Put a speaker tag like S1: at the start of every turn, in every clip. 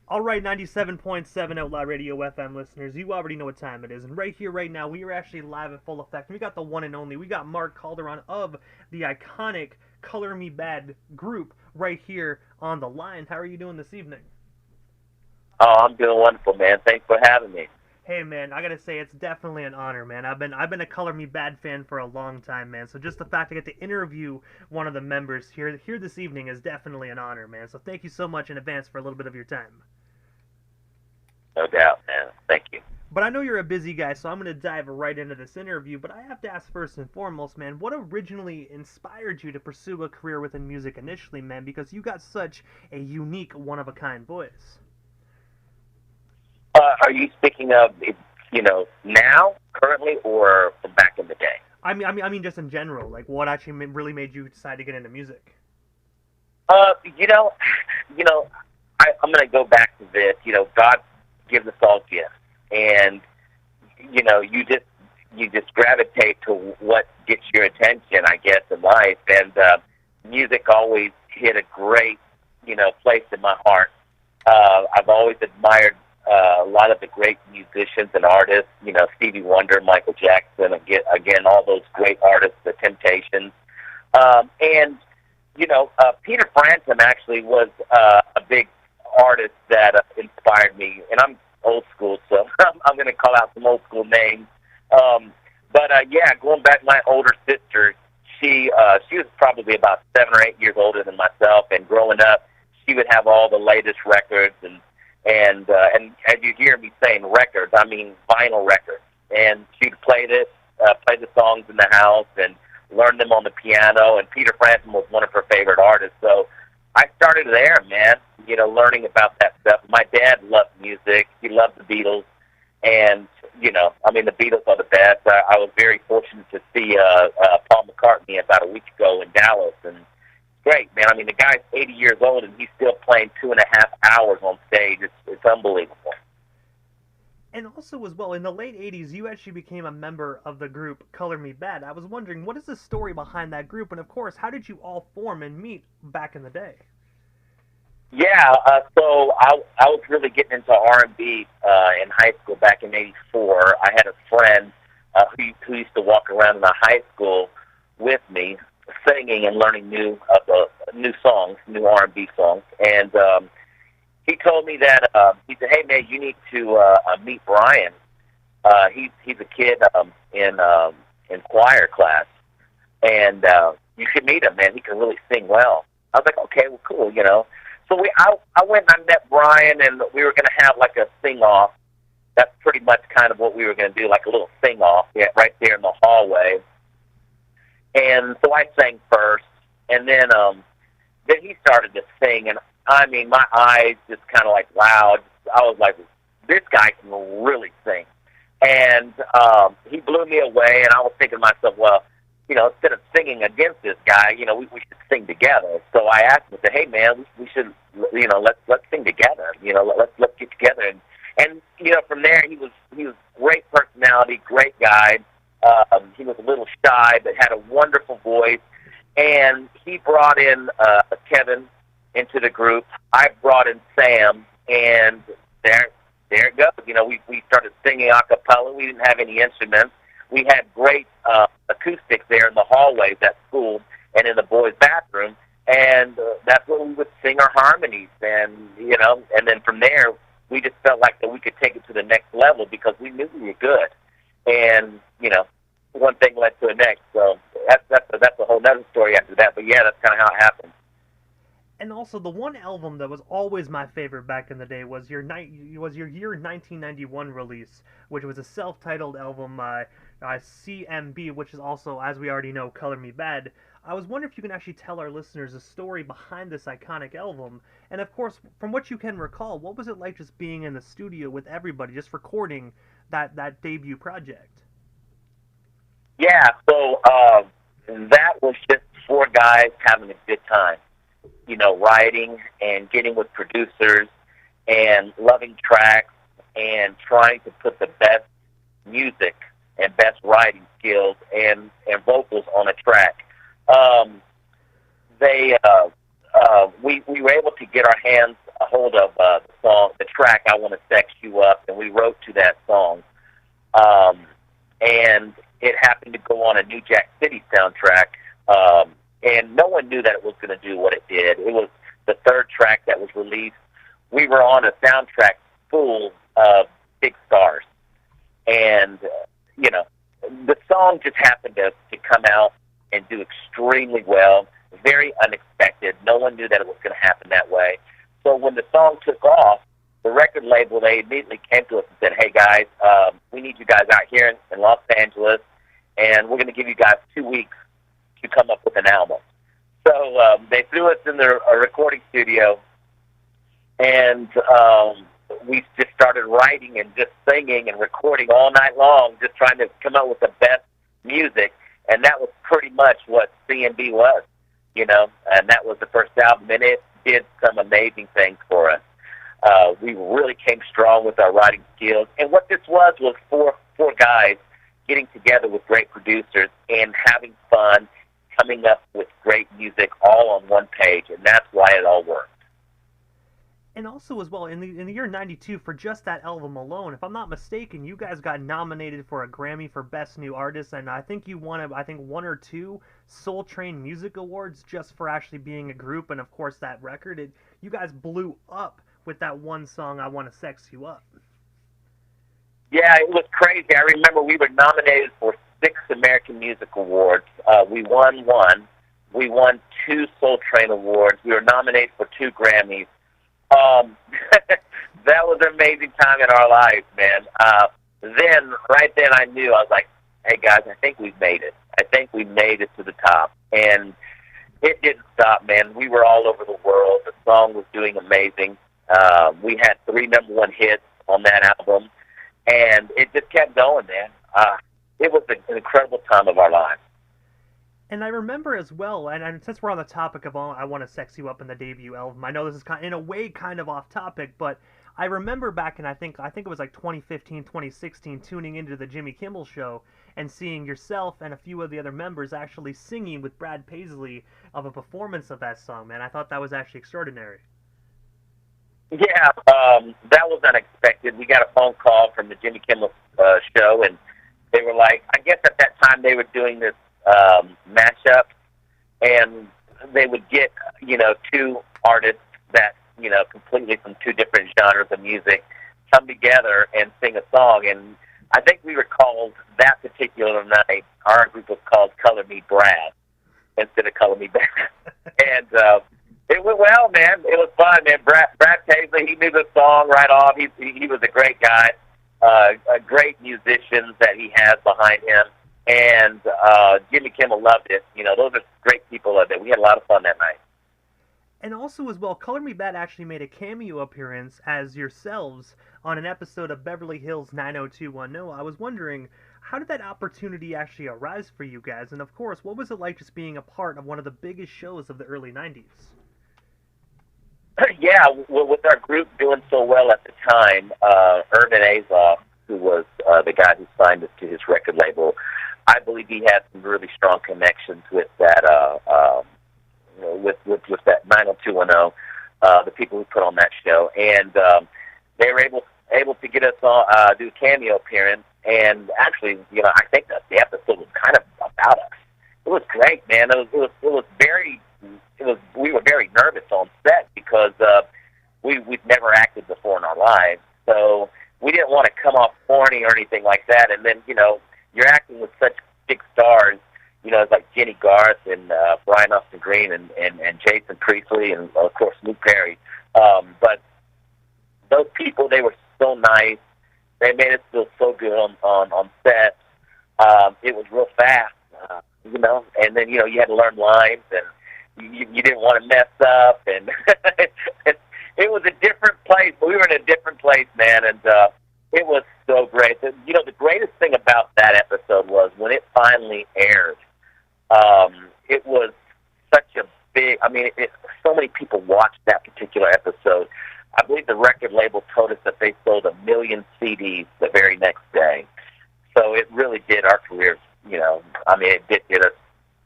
S1: All right, 97.7 Outlaw Radio FM listeners, you already know what time it is. And right here, right now, we are actually live at full effect. We got the one and only, we got Mark Calderon of the iconic Color Me Bad group right here on the line. How are you doing this evening?
S2: Oh, I'm doing wonderful, man. Thanks for having me.
S1: Hey man, I gotta say it's definitely an honor, man. I've been a Color Me Bad fan for a long time, man. So just the fact I get to interview one of the members here this evening is definitely an honor, man. So thank you so much in advance for a little bit of your time.
S2: No doubt, man. Thank you.
S1: But I know you're a busy guy, so I'm going to dive right into this interview. But I have to ask first and foremost, man, what originally inspired you to pursue a career within music initially, man? Because you got such a unique, one of a kind voice.
S2: Are you speaking of, now, currently, or from back in the day?
S1: I mean, just in general, like what actually really made you decide to get into music?
S2: Uh, you know, you know, I'm going to go back to this. God gives us all gifts, and you just gravitate to what gets your attention, I guess, in life. And music always hit a great, place in my heart. I've always admired a lot of the great musicians and artists, Stevie Wonder, Michael Jackson, again, all those great artists, The Temptations. And, Peter Frampton actually was a big artist that inspired me. And I'm old school, so I'm going to call out some old school names. But going back, my older sister, she was probably about 7 or 8 years older than myself, and growing up, she would have all the latest records, and as you hear me saying records, I mean vinyl records. And she'd play the songs in the house, and learn them on the piano. And Peter Frampton was one of her favorite artists, so I started there, man. Learning about that stuff. My dad loved music; he loved the Beatles, and the Beatles are the best. I was very fortunate to see Paul McCartney about a week ago in Dallas, and great, man. The guy's 80 years old, and he's still playing 2.5 hours on stage. It's unbelievable.
S1: And also, as well, in the late 80s, you actually became a member of the group Color Me Bad. I was wondering, what is the story behind that group? And of course, how did you all form and meet back in the day?
S2: Yeah, so I was really getting into R&B in high school back in '84. I had a friend who used to walk around in the high school with me, singing and learning new songs, new R&B songs. And he told me that he said, "Hey man, you need to meet Brian. He's a kid in choir class, and you should meet him, man. He can really sing well." I was like, "Okay, well, cool." So I went and I met Brian, and we were going to have like a sing-off. That's pretty much kind of what we were going to do, like a little sing-off, yeah, right there in the hallway. And so I sang first, and then he started to sing, and my eyes just kind of like wow. I was like, this guy can really sing, and he blew me away. And I was thinking to myself, well, instead of singing against this guy, we should sing together. So I asked him, I said, "Hey man, we should, let's sing together. Let's get together." And from there he was great personality, great guy. He was a little shy, but had a wonderful voice. And he brought in Kevin into the group. I brought in Sam, and there it goes. We started singing a cappella. We didn't have any instruments. We had great acoustics there in the hallways at school and in the boys' bathroom, and that's where we would sing our harmonies. And then from there, we just felt like that we could take it to the next level because we knew we were good. And one thing led to the next. So that's a whole other story after that. But yeah, that's kind of how it happened.
S1: And also, the one album that was always my favorite back in the day was your year 1991 release, which was a self-titled album, CMB, which is also, as we already know, Color Me Bad. I was wondering if you can actually tell our listeners the story behind this iconic album, and of course, from what you can recall, what was it like just being in the studio with everybody, just recording that debut project?
S2: Yeah, so that was just four guys having a good time. Writing and getting with producers and loving tracks and trying to put the best music and best writing skills and vocals on a track. They we were able to get our hands a hold of the track "I Want to Sex You Up," and we wrote to that song. And it happened to go on a New Jack City soundtrack, and no one knew that it was going to do what it did. It was the third track that was released. We were on a soundtrack full of big stars, and the song just happened to come out and do extremely well. Very unexpected. No one knew that it was going to happen that way. So when the song took off, the record label, they immediately came to us and said, "Hey guys, we need you guys out here in Los Angeles, and we're going to give you guys 2 weeks to come up with an album." So they threw us in a recording studio, and we just started writing and just singing and recording all night long, just trying to come up with the best music. And that was pretty much what C&B was, and that was the first album, and it did some amazing things for us. We really came strong with our writing skills, and what this was four guys getting together with great producers and having fun, coming up with great music all on one page, and that's why it all worked.
S1: And also, as well, in the year '92, for just that album alone, if I'm not mistaken, you guys got nominated for a Grammy for Best New Artist, and I think you won, one or two Soul Train Music Awards just for actually being a group, and of course that record. You guys blew up with that one song, "I Want to Sex You Up."
S2: Yeah, it was crazy. I remember we were nominated for 6 American Music Awards. We won 1. We won 2 Soul Train Awards. We were nominated for 2 Grammys. That was an amazing time in our lives, man. Right then I knew, I was like, "Hey guys, I think we've made it. I think we made it to the top." And it didn't stop, man. We were all over the world. The song was doing amazing. We had 3 #1 hits on that album, and it just kept going, man. It was an incredible time of our lives.
S1: And I remember as well, and since we're on the topic of "I Want to Sex You Up" in the debut album, I know this is in a way kind of off topic, but I remember back in, I think it was like 2015, 2016, tuning into the Jimmy Kimmel Show and seeing yourself and a few of the other members actually singing with Brad Paisley of a performance of that song, man. I thought that was actually extraordinary.
S2: Yeah, that was unexpected. We got a phone call from the Jimmy Kimmel Show, and they were like, I guess at that time they were doing this mashup, and they would get 2 artists that completely from 2 different genres of music come together and sing a song. And I think we were called that particular night. Our group was called Color Me Brad instead of Color Me Brad, and it went well, man. It was fun, man. Brad Paisley, he knew the song right off. He was a great guy, a great musician that he has behind him. And Jimmy Kimmel loved it. Those are great people that we had a lot of fun that night.
S1: And also as well, Color Me Bad actually made a cameo appearance as yourselves on an episode of Beverly Hills 90210. I was wondering, how did that opportunity actually arise for you guys? And of course, what was it like just being a part of one of the biggest shows of the early 90s?
S2: Yeah, with our group doing so well at the time, Irvin Azoff, who was the guy who signed us to his record label, I believe he had some really strong connections with that, with that 90210, the people who put on that show, and they were able to get us on do a cameo appearance. And actually, I think that the episode was kind of about us. It was great, man. We were very nervous on set because we've never acted before in our lives, so we didn't want to come off corny or anything like that. And then you're acting with such big stars, it's like Jenny Garth and Brian Austin Green and Jason Priestley and of course Luke Perry. But those people, they were so nice. They made us feel so good on set. It was real fast, and then you had to learn lines, and you didn't want to mess up, and it was a different place. We were in a different place, man, and it was so great. The greatest thing about that episode was when it finally aired. It was such a big. So many people watched that particular episode. I believe the record label told us that they sold 1 million CDs the very next day. So it really did our careers. It did us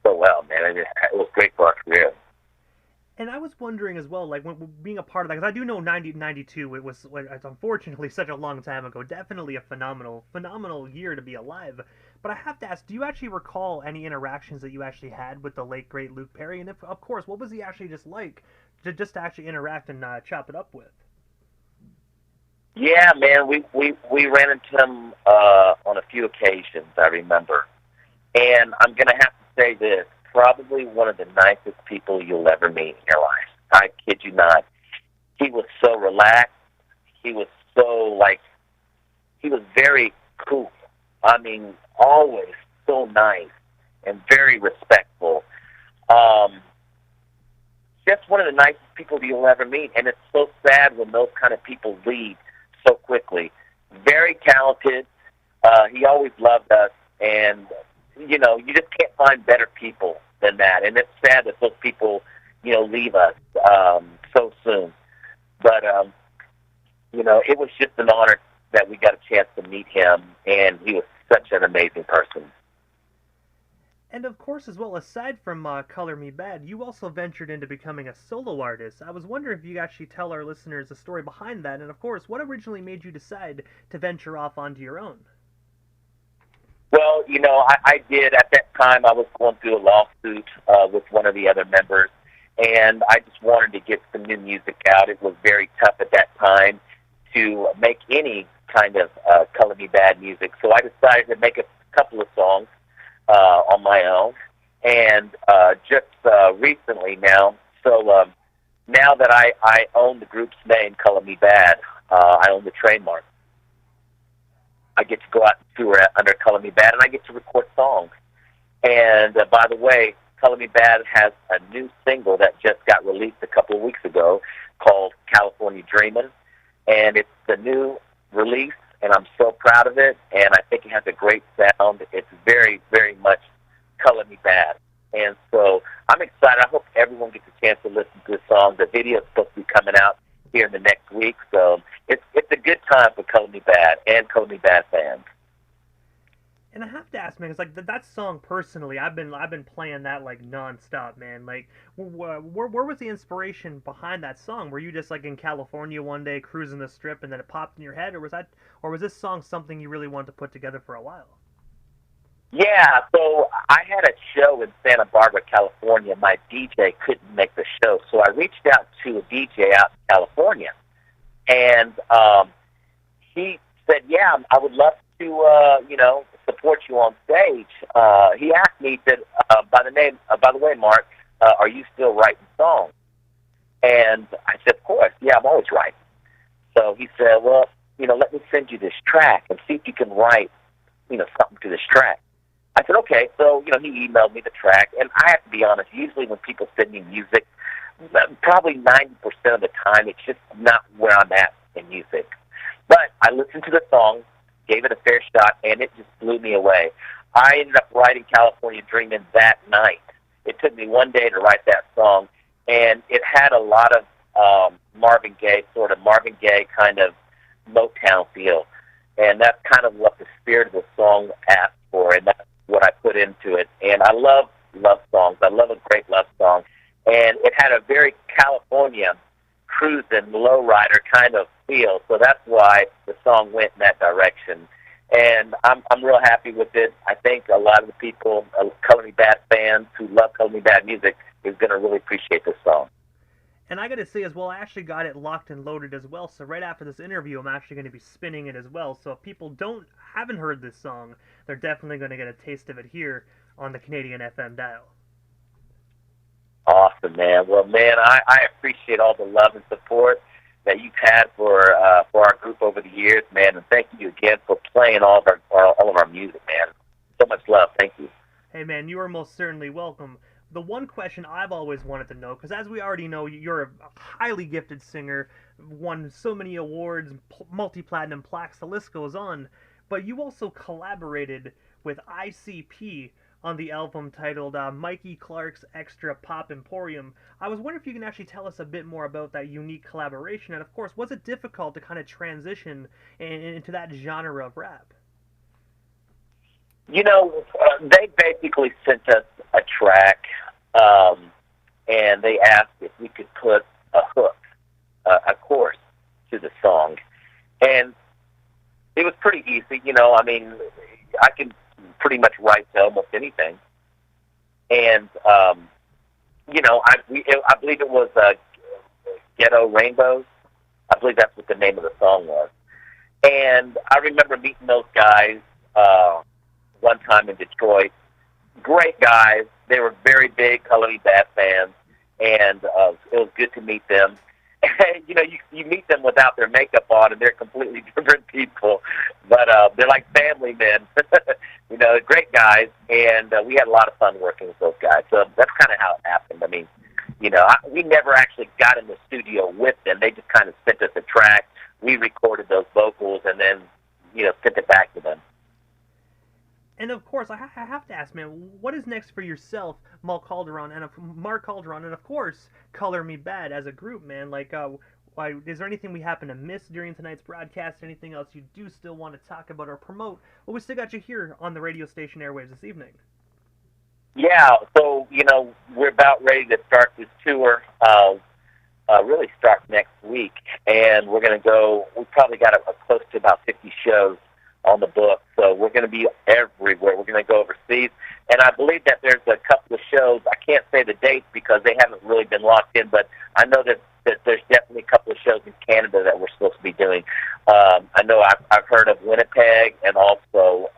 S2: so well, man. It was great for our career.
S1: And I was wondering as well, like when being a part of that, because I do know 1992. It was like it's unfortunately such a long time ago. Definitely a phenomenal year to be alive. But I have to ask, do you actually recall any interactions that you actually had with the late great Luke Perry? And if, of course, what was he actually just like, to actually interact and chop it up with?
S2: Yeah, man, we ran into him on a few occasions. I remember, and I'm gonna have to say this: probably one of the nicest people you'll ever meet in your life. I kid you not. He was so relaxed. He was so like he was very cool. I mean, always so nice and very respectful. Um, just one of the nicest people you'll ever meet, and it's so sad when those kind of people leave so quickly. Very talented. He always loved us, and you just can't find better people than that. And it's sad that those people, leave us so soon. But it was just an honor that we got a chance to meet him, and he was such an amazing person.
S1: And of course, as well, aside from Color Me Bad, you also ventured into becoming a solo artist. I was wondering if you could actually tell our listeners the story behind that, and of course, what originally made you decide to venture off onto your own?
S2: Well, I did. At that time, I was going through a lawsuit with one of the other members, and I just wanted to get some new music out. It was very tough at that time to make any kind of Color Me Bad music, so I decided to make a couple of songs on my own, and just recently now, now that I own the group's name, Color Me Bad, I own the trademark. I get to go out and tour under Color Me Bad, and I get to record songs. And by the way, Color Me Bad has a new single that just got released a couple of weeks ago called California Dreamin', and it's the new release, and I'm so proud of it, and I think it has a great sound. It's very, very much Color Me Bad. And so I'm excited. I hope everyone gets a chance to listen to the song. The video is supposed to be coming out here in the next week, so it's a good time for Color Me Bad and Color Me Bad fans.
S1: And I have to ask, man, it's like that song personally. I've been playing that like nonstop, man. Like, where was the inspiration behind that song? Were you just like in California one day cruising the strip and then it popped in your head, or was this song something you really wanted to put together for a while?
S2: Yeah, so I had a show in Santa Barbara, California. My DJ couldn't make the show, so I reached out to a DJ out in California, and he said, "Yeah, I would love to, support you on stage." He asked me, he said, by the way, Mark, are you still writing songs?" And I said, "Of course, yeah, I'm always writing." So he said, "Well, let me send you this track and see if you can write, something to this track." I said, "Okay." So, he emailed me the track, and I have to be honest, usually when people send me music, probably 90% of the time, it's just not where I'm at in music. But I listened to the song, gave it a fair shot, and it just blew me away. I ended up writing California Dreamin' that night. It took me one day to write that song, and it had a lot of Marvin Gaye kind of Motown feel. And that's kind of what the spirit of the song asked for, and that's what I put into it. And I love love songs. I love a great love song. And it had a very California cruising lowrider kind of feel, so that's why the song went in that direction. And I'm real happy with it. I think a lot of the people, Color Me Bad fans who love Color Me Bad music, is going to really appreciate this song.
S1: And I got to say as well, I actually got it locked and loaded as well. So right after this interview, I'm actually going to be spinning it as well. So if people haven't heard this song, they're definitely going to get a taste of it here on the Canadian FM dial.
S2: Awesome, man. Well, man, I appreciate all the love and support that you've had for our group over the years, man. And thank you again for playing all of our music, man. So much love. Thank you.
S1: Hey, man, you are most certainly welcome. The one question I've always wanted to know, because as we already know, you're a highly gifted singer, won so many awards, multi-platinum plaques, the list goes on, but you also collaborated with ICP on the album titled Mikey Clark's Extra Pop Emporium. I was wondering if you can actually tell us a bit more about that unique collaboration, and of course, was it difficult to kind of transition into that genre of rap?
S2: They basically sent us a track, and they asked if we could put a hook, a chorus to the song. And it was pretty easy, you know. I mean, I can pretty much write to almost anything. And, you know, I believe it was Ghetto Rainbows. I believe that's what the name of the song was. And I remember meeting those guys one time in Detroit. Great guys. They were very big Color Me Badd fans, and it was good to meet them. And, you know, you meet them without their makeup on, and they're completely different people. But they're like family men. You know, great guys, and we had a lot of fun working with those guys. So that's kind of how it happened. I mean, you know, we never actually got in the studio with them. They just kind of sent us a track. We recorded those vocals and then, you know, sent it back to them.
S1: And of course, I have to ask, man, what is next for yourself, Mark Calderon, and of course, Color Me Badd as a group, man? Like, is there anything we happen to miss during tonight's broadcast? Anything else you do still want to talk about or promote? Well, we still got you here on the radio station airwaves this evening.
S2: Yeah, so, you know, we're about ready to start this tour. Really start next week, and we're going to go. We probably got close to about 50 shows on the book, so we're going to be everywhere. We're going to go overseas, and I believe that there's a couple of shows. I can't say the dates because they haven't really been locked in, but I know that there's definitely a couple of shows in Canada that we're supposed to be doing. I know I've heard of Winnipeg and also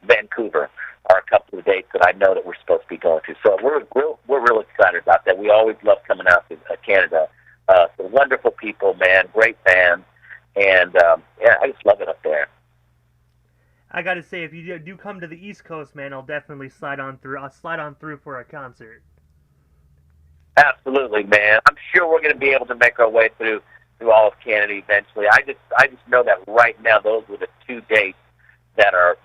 S2: Vancouver are a couple of dates that I know that we're supposed to be going to. So we're real excited about that. We always love coming out to Canada. So wonderful people, man, great fans, and yeah, I just love it up there.
S1: I got to say, if you do come to the East Coast, man, I'll definitely slide on through. I'll slide on through for a concert.
S2: Absolutely, man. I'm sure we're going to be able to make our way through all of Canada eventually. I just know that right now those were the two dates that are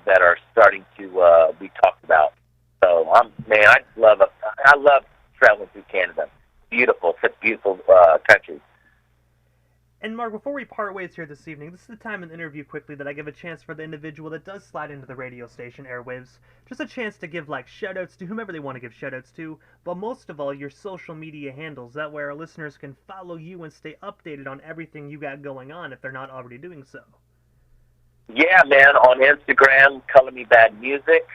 S2: starting to be talked about. So I love traveling through Canada. Beautiful, such beautiful country.
S1: And Mark, before we part ways here this evening, this is the time in the interview quickly that I give a chance for the individual that does slide into the radio station airwaves, just a chance to give like shoutouts to whomever they want to give shoutouts to, but most of all your social media handles. That way our listeners can follow you and stay updated on everything you got going on if they're not already doing so.
S2: Yeah, man, on Instagram, Color Me Badd Music,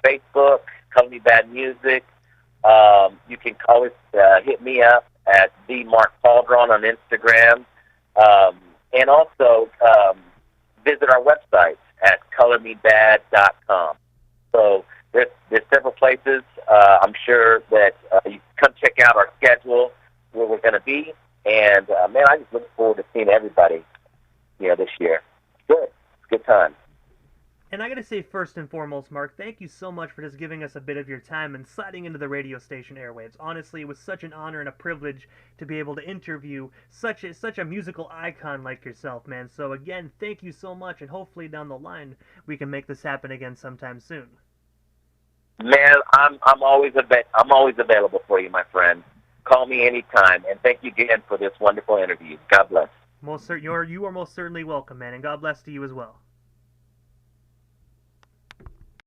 S2: Facebook, Color Me Badd Music. You can always hit me up at the Mark Calderon on Instagram, and also visit our website at colormebadd.com. So there's several places. I'm sure that you can come check out our schedule where we're going to be, and man, I just look forward to seeing everybody, you know, this year. Good. Good time.
S1: And I gotta say, first and foremost, Mark, thank you so much for just giving us a bit of your time and sliding into the radio station airwaves. Honestly, it was such an honor and a privilege to be able to interview such a musical icon like yourself, man. So again, thank you so much, and hopefully down the line we can make this happen again sometime soon.
S2: Man, I'm always available for you, my friend. Call me anytime, and thank you again for this wonderful interview. God bless.
S1: You are most certainly welcome, man, and God bless to you as well.